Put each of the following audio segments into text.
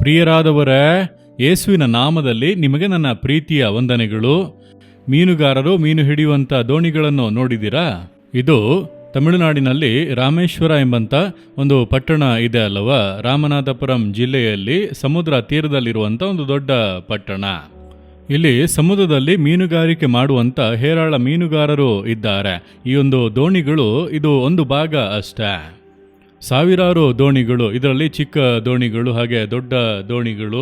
ಪ್ರಿಯರಾದವರೇ, ಯೇಸುವಿನ ನಾಮದಲ್ಲಿ ನಿಮಗೆ ನನ್ನ ಪ್ರೀತಿಯ ವಂದನೆಗಳು. ಮೀನುಗಾರರು ಮೀನು ಹಿಡಿಯುವಂಥ ದೋಣಿಗಳನ್ನು ನೋಡಿದ್ದೀರಾ? ಇದು ತಮಿಳುನಾಡಿನಲ್ಲಿ ರಾಮೇಶ್ವರ ಎಂಬಂಥ ಒಂದು ಪಟ್ಟಣ ಇದೆ ಅಲ್ಲವಾ? ರಾಮನಾಥಪುರಂ ಜಿಲ್ಲೆಯಲ್ಲಿ ಸಮುದ್ರ ತೀರದಲ್ಲಿರುವಂಥ ಒಂದು ದೊಡ್ಡ ಪಟ್ಟಣ. ಇಲ್ಲಿ ಸಮುದ್ರದಲ್ಲಿ ಮೀನುಗಾರಿಕೆ ಮಾಡುವಂಥ ಹೇರಾಳ ಮೀನುಗಾರರು ಇದ್ದಾರೆ. ಈ ಒಂದು ದೋಣಿಗಳು ಇದು ಒಂದು ಭಾಗ ಅಷ್ಟೇ. ಸಾವಿರಾರು ದೋಣಿಗಳು, ಇದರಲ್ಲಿ ಚಿಕ್ಕ ದೋಣಿಗಳು ಹಾಗೆ ದೊಡ್ಡ ದೋಣಿಗಳು,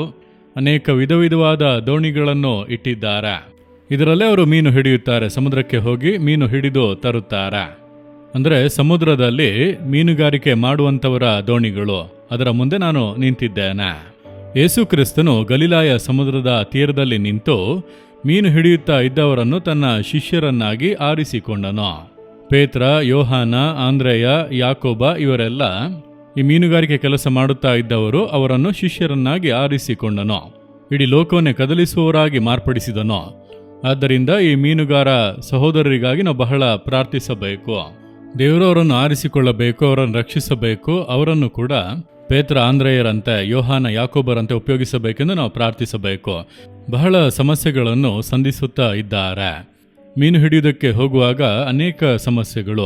ಅನೇಕ ವಿಧವಾದ ದೋಣಿಗಳನ್ನು ಇಟ್ಟಿದ್ದಾರೆ. ಇದರಲ್ಲೇ ಅವರು ಮೀನು ಹಿಡಿಯುತ್ತಾರೆ. ಸಮುದ್ರಕ್ಕೆ ಹೋಗಿ ಮೀನು ಹಿಡಿದು ತರುತ್ತಾರೆ. ಅಂದರೆ ಸಮುದ್ರದಲ್ಲಿ ಮೀನುಗಾರಿಕೆ ಮಾಡುವಂಥವರ ದೋಣಿಗಳು. ಅದರ ಮುಂದೆ ನಾನು ನಿಂತಿದ್ದೇನೆ. ಯೇಸು ಕ್ರಿಸ್ತನು ಗಲಿಲಾಯ ಸಮುದ್ರದ ತೀರದಲ್ಲಿ ನಿಂತು ಮೀನು ಹಿಡಿಯುತ್ತಾ ಇದ್ದವರನ್ನು ತನ್ನ ಶಿಷ್ಯರನ್ನಾಗಿ ಆರಿಸಿಕೊಂಡನು. ಪೇತ್ರ, ಯೋಹಾನ, ಆಂದ್ರೆಯ, ಯಾಕೋಬ ಇವರೆಲ್ಲ ಈ ಮೀನುಗಾರಿಕೆ ಕೆಲಸ ಮಾಡುತ್ತಾ ಇದ್ದವರು. ಅವರನ್ನು ಶಿಷ್ಯರನ್ನಾಗಿ ಆರಿಸಿಕೊಂಡನು. ಇಡೀ ಲೋಕವನ್ನೇ ಕದಲಿಸುವವರಾಗಿ ಮಾರ್ಪಡಿಸಿದನು. ಆದ್ದರಿಂದ ಈ ಮೀನುಗಾರ ಸಹೋದರರಿಗಾಗಿ ನಾವು ಬಹಳ ಪ್ರಾರ್ಥಿಸಬೇಕು. ದೇವರು ಅವರನ್ನು ಆರಿಸಿಕೊಳ್ಳಬೇಕು, ಅವರನ್ನು ರಕ್ಷಿಸಬೇಕು. ಅವರನ್ನು ಕೂಡ ಪೇತ್ರ, ಆಂದ್ರೆಯರಂತೆ, ಯೋಹಾನ, ಯಾಕೋಬರಂತೆ ಉಪಯೋಗಿಸಬೇಕೆಂದು ನಾವು ಪ್ರಾರ್ಥಿಸಬೇಕು. ಬಹಳ ಸಮಸ್ಯೆಗಳನ್ನು ಸಂಧಿಸುತ್ತಾ ಇದ್ದಾರೆ. ಮೀನು ಹಿಡಿಯುವುದಕ್ಕೆ ಹೋಗುವಾಗ ಅನೇಕ ಸಮಸ್ಯೆಗಳು.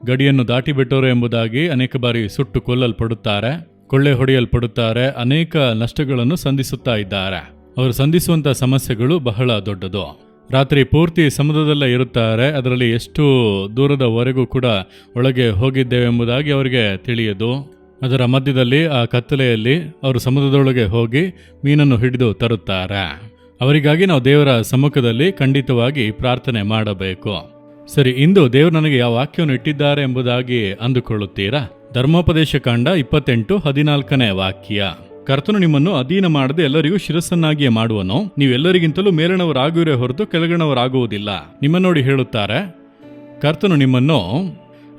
ಗಡಿಯನ್ನು ದಾಟಿಬಿಟ್ಟರು ಎಂಬುದಾಗಿ ಅನೇಕ ಬಾರಿ ಸುಟ್ಟು ಕೊಲ್ಲಲ್ಪಡುತ್ತಾರೆ, ಕೊಳ್ಳೆ ಹೊಡೆಯಲ್ಪಡುತ್ತಾರೆ. ಅನೇಕ ನಷ್ಟಗಳನ್ನು ಸಂಧಿಸುತ್ತಾ ಇದ್ದಾರೆ. ಅವರು ಸಂಧಿಸುವಂಥ ಸಮಸ್ಯೆಗಳು ಬಹಳ ದೊಡ್ಡದು. ರಾತ್ರಿ ಪೂರ್ತಿ ಸಮುದ್ರದಲ್ಲೇ ಇರುತ್ತಾರೆ. ಅದರಲ್ಲಿ ಎಷ್ಟು ದೂರದವರೆಗೂ ಕೂಡ ಒಳಗೆ ಹೋಗಿದ್ದೇವೆ ಎಂಬುದಾಗಿ ಅವರಿಗೆ ತಿಳಿಯದು. ಅದರ ಮಧ್ಯದಲ್ಲಿ ಆ ಕತ್ತಲೆಯಲ್ಲಿ ಅವರು ಸಮುದ್ರದೊಳಗೆ ಹೋಗಿ ಮೀನನ್ನು ಹಿಡಿದು ತರುತ್ತಾರೆ. ಅವರಿಗಾಗಿ ನಾವು ದೇವರ ಸಮ್ಮುಖದಲ್ಲಿ ಖಂಡಿತವಾಗಿ ಪ್ರಾರ್ಥನೆ ಮಾಡಬೇಕು. ಸರಿ, ಇಂದು ದೇವರು ನನಗೆ ಯಾವ ವಾಕ್ಯವನ್ನು ಇಟ್ಟಿದ್ದಾರೆ ಎಂಬುದಾಗಿ ಅಂದುಕೊಳ್ಳುತ್ತೀರಾ? ಧರ್ಮೋಪದೇಶ ಕಾಂಡ 28:14 ವಾಕ್ಯ. ಕರ್ತನು ನಿಮ್ಮನ್ನು ಅಧೀನ ಮಾಡದೆ ಎಲ್ಲರಿಗೂ ಶಿರಸ್ಸನ್ನಾಗಿಯೇ ಮಾಡುವನು. ನೀವೆಲ್ಲರಿಗಿಂತಲೂ ಮೇಲಣವರಾಗುವಿರೇ ಹೊರತು ಕೆಳಗಣವರಾಗುವುದಿಲ್ಲ. ನಿಮ್ಮ ನೋಡಿ ಹೇಳುತ್ತಾರೆ, ಕರ್ತನು ನಿಮ್ಮನ್ನು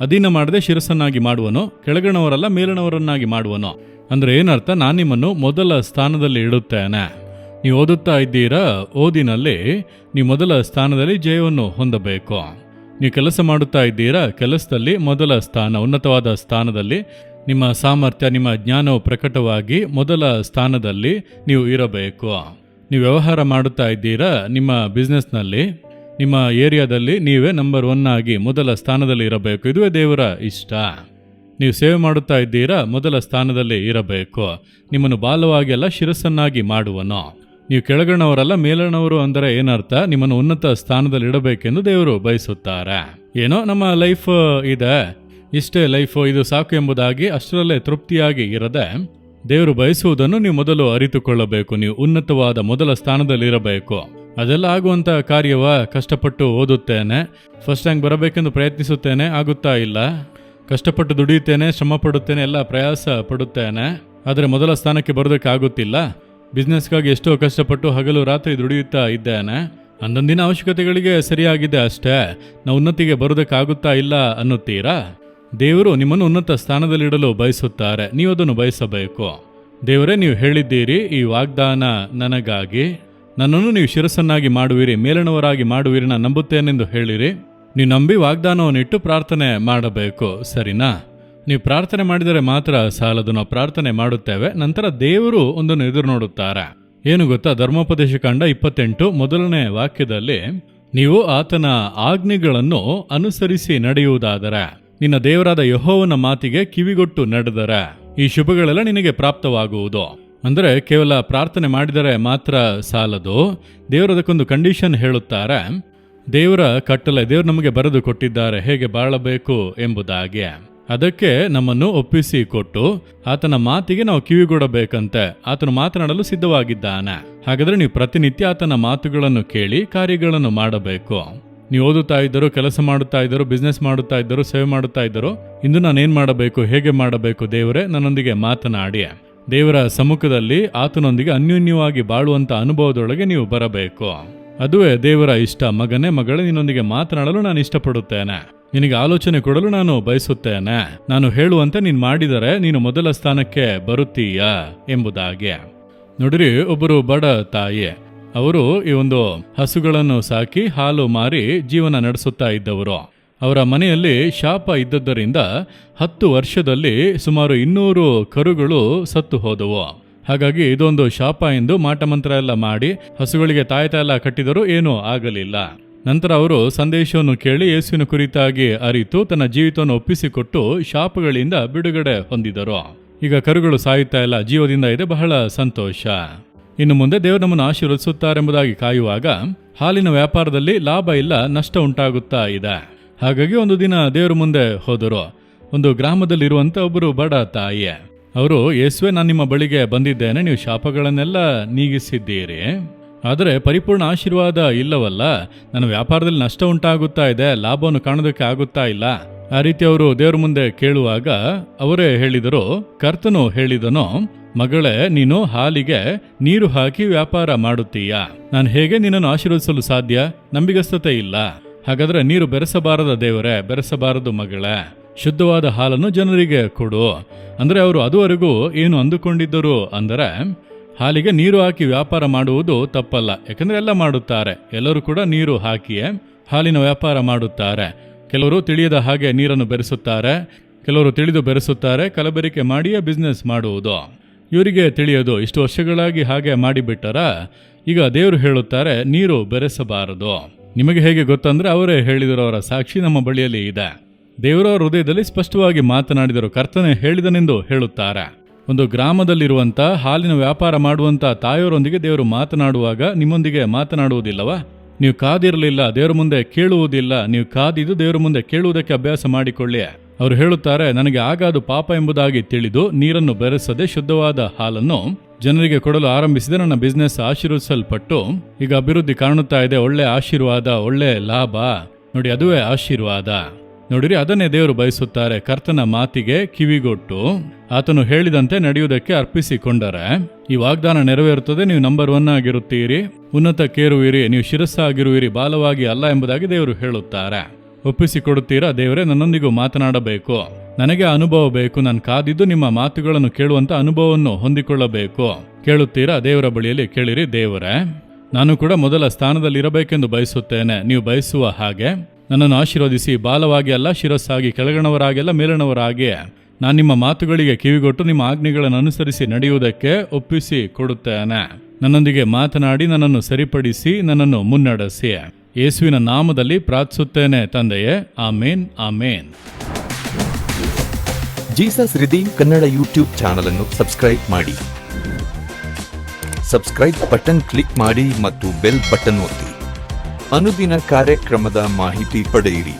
ಅಧೀನ ಮಾಡದೆ ಶಿರಸ್ಸನ್ನಾಗಿ ಮಾಡುವನು, ಕೆಳಗಣವರಲ್ಲ ಮೇಲಣವರನ್ನಾಗಿ ಮಾಡುವನು. ಅಂದರೆ ಏನರ್ಥ? ನಾನು ನಿಮ್ಮನ್ನು ಮೊದಲ ಸ್ಥಾನದಲ್ಲಿ ಇಡುತ್ತೇನೆ. ನೀವು ಓದುತ್ತಾ ಇದ್ದೀರಾ, ಓದಿನಲ್ಲಿ ನೀವು ಮೊದಲ ಸ್ಥಾನದಲ್ಲಿ ಜಯವನ್ನು ಹೊಂದಬೇಕು. ನೀವು ಕೆಲಸ ಮಾಡುತ್ತಾ ಇದ್ದೀರಾ, ಕೆಲಸದಲ್ಲಿ ಮೊದಲ ಸ್ಥಾನ, ಉನ್ನತವಾದ ಸ್ಥಾನದಲ್ಲಿ ನಿಮ್ಮ ಸಾಮರ್ಥ್ಯ, ನಿಮ್ಮ ಜ್ಞಾನವು ಪ್ರಕಟವಾಗಿ ಮೊದಲ ಸ್ಥಾನದಲ್ಲಿ ನೀವು ಇರಬೇಕು. ನೀವು ವ್ಯವಹಾರ ಮಾಡುತ್ತಾ ಇದ್ದೀರಾ, ನಿಮ್ಮ ಬಿಸ್ನೆಸ್ನಲ್ಲಿ, ನಿಮ್ಮ ಏರಿಯಾದಲ್ಲಿ ನೀವೇ ನಂಬರ್ 1 ಆಗಿ ಮೊದಲ ಸ್ಥಾನದಲ್ಲಿ ಇರಬೇಕು. ಇದುವೇ ದೇವರ ಇಷ್ಟ. ನೀವು ಸೇವೆ ಮಾಡುತ್ತಾ ಇದ್ದೀರಾ, ಮೊದಲ ಸ್ಥಾನದಲ್ಲಿ ಇರಬೇಕು. ನಿಮ್ಮನ್ನು ಬಾಲವಾಗಿ ಅಲ್ಲ, ಶಿರಸ್ಸನ್ನಾಗಿ ಮಾಡುವನು. ನೀವು ಕೆಳಗಣವರಲ್ಲ, ಮೇಲಣವರು. ಅಂದರೆ ಏನರ್ಥ? ನಿಮ್ಮನ್ನು ಉನ್ನತ ಸ್ಥಾನದಲ್ಲಿ ಇಡಬೇಕೆಂದು ದೇವರು ಬಯಸುತ್ತಾರೆ. ಏನೋ ನಮ್ಮ ಲೈಫ್ ಇದೆ, ಇಷ್ಟೇ ಲೈಫು, ಇದು ಸಾಕು ಎಂಬುದಾಗಿ ಅಷ್ಟರಲ್ಲೇ ತೃಪ್ತಿಯಾಗಿ ಇರದೆ ದೇವರು ಬಯಸುವುದನ್ನು ನೀವು ಮೊದಲು ಅರಿತುಕೊಳ್ಳಬೇಕು. ನೀವು ಉನ್ನತವಾದ ಮೊದಲ ಸ್ಥಾನದಲ್ಲಿರಬೇಕು. ಅದೆಲ್ಲ ಆಗುವಂಥ ಕಾರ್ಯವ? ಕಷ್ಟಪಟ್ಟು ಓದುತ್ತೇನೆ, ಫಸ್ಟ್ ರ್ಯಾಂಕ್ ಬರಬೇಕೆಂದು ಪ್ರಯತ್ನಿಸುತ್ತೇನೆ, ಆಗುತ್ತಾ ಇಲ್ಲ. ಕಷ್ಟಪಟ್ಟು ದುಡಿಯುತ್ತೇನೆ, ಶ್ರಮ ಪಡುತ್ತೇನೆ, ಎಲ್ಲ ಪ್ರಯಾಸ ಪಡುತ್ತೇನೆ, ಆದರೆ ಮೊದಲ ಸ್ಥಾನಕ್ಕೆ ಬರೋದಕ್ಕೆ ಆಗುತ್ತಿಲ್ಲ. ಬಿಸ್ನೆಸ್ಗಾಗಿ ಎಷ್ಟೋ ಕಷ್ಟಪಟ್ಟು ಹಗಲು ರಾತ್ರಿ ದುಡಿಯುತ್ತಾ ಇದ್ದೇನೆ, ಅಂದೊಂದಿನ ಅವಶ್ಯಕತೆಗಳಿಗೆ ಸರಿಯಾಗಿದೆ ಅಷ್ಟೇ, ನಾವು ಉನ್ನತಿಗೆ ಬರೋದಕ್ಕಾಗುತ್ತಾ ಇಲ್ಲ ಅನ್ನುತ್ತೀರಾ? ದೇವರು ನಿಮ್ಮನ್ನು ಉನ್ನತ ಸ್ಥಾನದಲ್ಲಿಡಲು ಬಯಸುತ್ತಾರೆ. ನೀವು ಅದನ್ನು ಬಯಸಬೇಕು. ದೇವರೇ, ನೀವು ಹೇಳಿದ್ದೀರಿ ಈ ವಾಗ್ದಾನ ನನಗಾಗಿ, ನನ್ನನ್ನು ನೀವು ಶಿರಸ್ಸನ್ನಾಗಿ ಮಾಡುವಿರಿ, ಮೇಲಣವರಾಗಿ ಮಾಡುವಿರಿ, ನಾನು ನಂಬುತ್ತೇನೆಂದು ಹೇಳಿರಿ. ನೀವು ನಂಬಿ ವಾಗ್ದಾನವನ್ನು ಇಟ್ಟು ಪ್ರಾರ್ಥನೆ ಮಾಡಬೇಕು. ಸರಿನಾ? ನೀವು ಪ್ರಾರ್ಥನೆ ಮಾಡಿದರೆ ಮಾತ್ರ ಸಾಲದು. ನಾವು ಪ್ರಾರ್ಥನೆ ಮಾಡುತ್ತೇವೆ, ನಂತರ ದೇವರು ಒಂದನ್ನು ಎದುರು ನೋಡುತ್ತಾರೆ. ಏನು ಗೊತ್ತಾ? ಧರ್ಮೋಪದೇಶ ಕಾಂಡ 28 ಮೊದಲನೇ ವಾಕ್ಯದಲ್ಲಿ, ನೀವು ಆತನ ಆಜ್ಞೆಗಳನ್ನು ಅನುಸರಿಸಿ ನಡೆಯುವುದಾದರೆ, ನಿನ್ನ ದೇವರಾದ ಯೆಹೋವನ ಮಾತಿಗೆ ಕಿವಿಗೊಟ್ಟು ನಡೆದರೆ ಈ ಶುಭಗಳೆಲ್ಲ ನಿನಗೆ ಪ್ರಾಪ್ತವಾಗುವುದು. ಅಂದರೆ ಕೇವಲ ಪ್ರಾರ್ಥನೆ ಮಾಡಿದರೆ ಮಾತ್ರ ಸಾಲದು. ದೇವರು ಅದಕ್ಕೊಂದು ಕಂಡೀಷನ್ ಹೇಳುತ್ತಾರೆ. ದೇವರ ಕಟ್ಟಲೆ ದೇವರು ನಮಗೆ ಬರೆದು ಕೊಟ್ಟಿದ್ದಾರೆ, ಹೇಗೆ ಬಾಳಬೇಕು ಎಂಬುದಾಗಿ. ಅದಕ್ಕೆ ನಮ್ಮನ್ನು ಒಪ್ಪಿಸಿ ಕೊಟ್ಟು ಆತನ ಮಾತಿಗೆ ನಾವು ಕಿವಿಗೊಡಬೇಕಂತೆ. ಆತನು ಮಾತನಾಡಲು ಸಿದ್ಧವಾಗಿದ್ದಾನೆ. ಹಾಗಾದರೆ ನೀವು ಪ್ರತಿನಿತ್ಯ ಆತನ ಮಾತುಗಳನ್ನು ಕೇಳಿ ಕಾರ್ಯಗಳನ್ನು ಮಾಡಬೇಕು. ನೀವು ಓದುತ್ತಾ ಇದ್ದರು, ಕೆಲಸ ಮಾಡುತ್ತಾ ಇದ್ದರು, ಬಿಸ್ನೆಸ್ ಮಾಡುತ್ತಾ ಇದ್ದರು, ಸೇವೆ ಮಾಡುತ್ತಾ ಇದ್ದರು, ಇಂದು ನಾನೇನು ಮಾಡಬೇಕು, ಹೇಗೆ ಮಾಡಬೇಕು? ದೇವರೇ ನನ್ನೊಂದಿಗೆ ಮಾತನಾಡಿ. ದೇವರ ಸಮ್ಮುಖದಲ್ಲಿ ಆತನೊಂದಿಗೆ ಅನ್ಯೋನ್ಯವಾಗಿ ಬಾಳುವಂಥ ಅನುಭವದೊಳಗೆ ನೀವು ಬರಬೇಕು. ಅದುವೇ ದೇವರ ಇಷ್ಟ. ಮಗನೇ, ಮಗಳೇ, ನಿನ್ನೊಂದಿಗೆ ಮಾತನಾಡಲು ನಾನು ಇಷ್ಟಪಡುತ್ತೇನೆ, ನಿನಗೆ ಆಲೋಚನೆ ಕೊಡಲು ನಾನು ಬಯಸುತ್ತೇನೆ. ನಾನು ಹೇಳುವಂತೆ ನೀನು ಮಾಡಿದರೆ ನೀನು ಮೊದಲ ಸ್ಥಾನಕ್ಕೆ ಬರುತ್ತೀಯಾ ಎಂಬುದಾಗಿ. ನೋಡಿರಿ, ಒಬ್ಬರು ಬಡ ತಾಯಿ, ಅವರು ಈ ಒಂದು ಹಸುಗಳನ್ನು ಸಾಕಿ ಹಾಲು ಮಾರಿ ಜೀವನ ನಡೆಸುತ್ತಾ ಇದ್ದವರು. ಅವರ ಮನೆಯಲ್ಲಿ ಶಾಪ ಇದ್ದದ್ದರಿಂದ 10 ವರ್ಷದಲ್ಲಿ ಸುಮಾರು 200 ಕರುಗಳು ಸತ್ತು ಹೋದವು. ಹಾಗಾಗಿ ಇದೊಂದು ಶಾಪ ಎಂದು ಮಾಟಮಂತ್ರ ಎಲ್ಲ ಮಾಡಿ ಹಸುಗಳಿಗೆ ತಾಯ್ತ ಎಲ್ಲ ಕಟ್ಟಿದರೂ ಏನೂ ಆಗಲಿಲ್ಲ. ನಂತರ ಅವರು ಸಂದೇಶವನ್ನು ಕೇಳಿ ಯೇಸುವಿನ ಕುರಿತಾಗಿ ಅರಿತು ತನ್ನ ಜೀವಿತವನ್ನು ಒಪ್ಪಿಸಿಕೊಟ್ಟು ಶಾಪಗಳಿಂದ ಬಿಡುಗಡೆ ಹೊಂದಿದರು. ಈಗ ಕರುಗಳು ಸಾಯುತ್ತಾ ಇಲ್ಲ, ಜೀವದಿಂದ ಇದೆ, ಬಹಳ ಸಂತೋಷ. ಇನ್ನು ಮುಂದೆ ದೇವರು ನಮ್ಮನ್ನು ಆಶೀರ್ವದಿಸುತ್ತಾರೆಂಬುದಾಗಿ ಕಾಯುವಾಗ ಹಾಲಿನ ವ್ಯಾಪಾರದಲ್ಲಿ ಲಾಭ ಇಲ್ಲ, ನಷ್ಟ ಉಂಟಾಗುತ್ತಾ ಇದೆ. ಹಾಗಾಗಿ ಒಂದು ದಿನ ದೇವರ ಮುಂದೆ ಹೋದರು. ಒಂದು ಗ್ರಾಮದಲ್ಲಿರುವಂಥ ಒಬ್ಬರು ಬಡ ತಾಯಿ. ಅವರು, ಯೇಸುವೆ, ನಾನು ನಿಮ್ಮ ಬಳಿಗೆ ಬಂದಿದ್ದೇನೆ, ನೀವು ಶಾಪಗಳನ್ನೆಲ್ಲ ನೀಗಿಸಿದ್ದೀರಿ, ಆದರೆ ಪರಿಪೂರ್ಣ ಆಶೀರ್ವಾದ ಇಲ್ಲವಲ್ಲ, ನನ್ನ ವ್ಯಾಪಾರದಲ್ಲಿ ನಷ್ಟ ಉಂಟಾಗುತ್ತಾ ಇದೆ, ಲಾಭವನ್ನು ಕಾಣೋದಕ್ಕೆ ಆಗುತ್ತಾ ಇಲ್ಲ. ಆ ರೀತಿ ಅವರು ದೇವರ ಮುಂದೆ ಕೇಳುವಾಗ ಅವರೇ ಹೇಳಿದರು, ಕರ್ತನು ಹೇಳಿದನು, ಮಗಳೇ, ನೀನು ಹಾಲಿಗೆ ನೀರು ಹಾಕಿ ವ್ಯಾಪಾರ ಮಾಡುತ್ತೀಯ, ನಾನು ಹೇಗೆ ನಿನ್ನನ್ನು ಆಶೀರ್ವದಿಸಲು ಸಾಧ್ಯ? ನಂಬಿಗಸ್ತತೆ ಇಲ್ಲ. ಹಾಗಾದ್ರೆ ನೀರು ಬೆರೆಸಬಾರದ ದೇವರೇ, ಬೆರೆಸಬಾರದು ಮಗಳೇ, ಶುದ್ಧವಾದ ಹಾಲನ್ನು ಜನರಿಗೆ ಕೊಡು. ಅಂದರೆ ಅವರು ಅದುವರೆಗೂ ಏನು ಅಂದುಕೊಂಡಿದ್ದರು ಅಂದರೆ, ಹಾಲಿಗೆ ನೀರು ಹಾಕಿ ವ್ಯಾಪಾರ ಮಾಡುವುದು ತಪ್ಪಲ್ಲ, ಯಾಕಂದರೆ ಎಲ್ಲ ಮಾಡುತ್ತಾರೆ, ಎಲ್ಲರೂ ಕೂಡ ನೀರು ಹಾಕಿಯೇ ಹಾಲಿನ ವ್ಯಾಪಾರ ಮಾಡುತ್ತಾರೆ. ಕೆಲವರು ತಿಳಿಯದ ಹಾಗೆ ನೀರನ್ನು ಬೆರೆಸುತ್ತಾರೆ, ಕೆಲವರು ತಿಳಿದು ಬೆರೆಸುತ್ತಾರೆ, ಕಲಬೆರಿಕೆ ಮಾಡಿಯೇ ಬಿಸ್ನೆಸ್ ಮಾಡುವುದು. ಇವರಿಗೆ ತಿಳಿಯೋದು, ಇಷ್ಟು ವರ್ಷಗಳಾಗಿ ಹಾಗೆ ಮಾಡಿಬಿಟ್ಟರ. ಈಗ ದೇವರು ಹೇಳುತ್ತಾರೆ, ನೀರು ಬೆರೆಸಬಾರದು. ನಿಮಗೆ ಹೇಗೆ ಗೊತ್ತಂದ್ರೆ ಅವರೇ ಹೇಳಿದರು, ಅವರ ಸಾಕ್ಷಿ ನಮ್ಮ ಬಳಿಯಲ್ಲಿ ಇದೆ. ದೇವರ ಹೃದಯದಲ್ಲಿ ಸ್ಪಷ್ಟವಾಗಿ ಮಾತನಾಡಿದರು, ಕರ್ತನೆ ಹೇಳಿದನೆಂದು ಹೇಳುತ್ತಾರೆ. ಒಂದು ಗ್ರಾಮದಲ್ಲಿರುವಂಥ ಹಾಲಿನ ವ್ಯಾಪಾರ ಮಾಡುವಂಥ ತಾಯಿಯವರೊಂದಿಗೆ ದೇವರು ಮಾತನಾಡುವಾಗ ನಿಮ್ಮೊಂದಿಗೆ ಮಾತನಾಡುವುದಿಲ್ಲವಾ? ನೀವು ಕಾದಿರಲಿಲ್ಲ, ದೇವರ ಮುಂದೆ ಕೇಳುವುದಿಲ್ಲ, ನೀವು ಕಾದಿದ್ದು ದೇವರ ಮುಂದೆ ಕೇಳುವುದಕ್ಕೆ ಅಭ್ಯಾಸ ಮಾಡಿಕೊಳ್ಳಿ. ಅವರು ಹೇಳುತ್ತಾರೆ, ನನಗೆ ಆಗಾದು ಪಾಪ ಎಂಬುದಾಗಿ ತಿಳಿದು ನೀರನ್ನು ಬೆರೆಸದೆ ಶುದ್ಧವಾದ ಹಾಲನ್ನು ಜನರಿಗೆ ಕೊಡಲು ಆರಂಭಿಸಿದೆ. ನನ್ನ ಬಿಸ್ನೆಸ್ ಆಶೀರ್ವದಿಸಲ್ಪಟ್ಟು ಈಗ ಅಭಿವೃದ್ಧಿ ಕಾಣುತ್ತಾ ಇದೆ, ಒಳ್ಳೆ ಆಶೀರ್ವಾದ, ಒಳ್ಳೆ ಲಾಭ. ನೋಡಿ, ಅದುವೇ ಆಶೀರ್ವಾದ. ನೋಡಿರಿ, ಅದನ್ನೇ ದೇವರು ಬಯಸುತ್ತಾರೆ. ಕರ್ತನ ಮಾತಿಗೆ ಕಿವಿಗೊಟ್ಟು ಆತನು ಹೇಳಿದಂತೆ ನಡೆಯುವುದಕ್ಕೆ ಅರ್ಪಿಸಿಕೊಂಡರೆ ಈ ವಾಗ್ದಾನ ನೆರವೇರುತ್ತದೆ. ನೀವು ನಂಬರ್ 1 ಆಗಿರುತ್ತೀರಿ, ಉನ್ನತಕ್ಕೇರುವಿರಿ, ನೀವು ಶಿರಸ್ಸಾಗಿರುವಿರಿ, ಬಾಲವಾಗಿ ಅಲ್ಲ ಎಂಬುದಾಗಿ ದೇವರು ಹೇಳುತ್ತಾರೆ. ಒಪ್ಪಿಸಿಕೊಡುತ್ತೀರಾ? ದೇವರೇ, ನನ್ನೊಂದಿಗೂ ಮಾತನಾಡಬೇಕು, ನನಗೆ ಅನುಭವ ಬೇಕು, ನಾನು ಕಾದಿದ್ದು ನಿಮ್ಮ ಮಾತುಗಳನ್ನು ಕೇಳುವಂತ ಅನುಭವವನ್ನು ಹೊಂದಿಕೊಳ್ಳಬೇಕು. ಕೇಳುತ್ತೀರಾ? ದೇವರ ಬಳಿಯಲ್ಲಿ ಕೇಳಿರಿ. ದೇವರೇ, ನಾನು ಕೂಡ ಮೊದಲ ಸ್ಥಾನದಲ್ಲಿರಬೇಕೆಂದು ಬಯಸುತ್ತೇನೆ, ನೀವು ಬಯಸುವ ಹಾಗೆ ನನ್ನನ್ನು ಆಶೀರ್ವದಿಸಿ, ಬಾಲವಾಗಿ ಅಲ್ಲ ಶಿರಸ್ಸಾಗಿ, ಕೆಳಗಣವರಾಗೆಲ್ಲ ಮೇಲಣವರಾಗಿ ನಾನು ನಿಮ್ಮ ಮಾತುಗಳಿಗೆ ಕಿವಿಗೊಟ್ಟು ನಿಮ್ಮ ಆಜ್ಞೆಗಳನ್ನು ಅನುಸರಿಸಿ ನಡೆಯುವುದಕ್ಕೆ ಒಪ್ಪಿಸಿ ಕೊಡುತ್ತೇನೆ. ನನ್ನೊಂದಿಗೆ ಮಾತನಾಡಿ ನನ್ನನ್ನು ಸರಿಪಡಿಸಿ ನನ್ನನ್ನು ಮುನ್ನಡೆಸಿ. ಯೇಸುವಿನ ನಾಮದಲ್ಲಿ ಪ್ರಾರ್ಥಿಸುತ್ತೇನೆ ತಂದೆಯೇ, ಆಮೇನ್, ಆಮೇನ್. Jesus redeem Kannada YouTube channel ಅನ್ನು ಸಬ್ಸ್ಕ್ರೈಬ್ ಮಾಡಿ. ಸಬ್ಸ್ಕ್ರೈಬ್ ಬಟನ್ ಕ್ಲಿಕ್ ಮಾಡಿ ಮತ್ತು ಬೆಲ್ ಬಟನ್ ಒತ್ತಿ. ಅನುದಿನ ಕಾರ್ಯಕ್ರಮದ ಮಾಹಿತಿ ಪಡೆಯಿರಿ.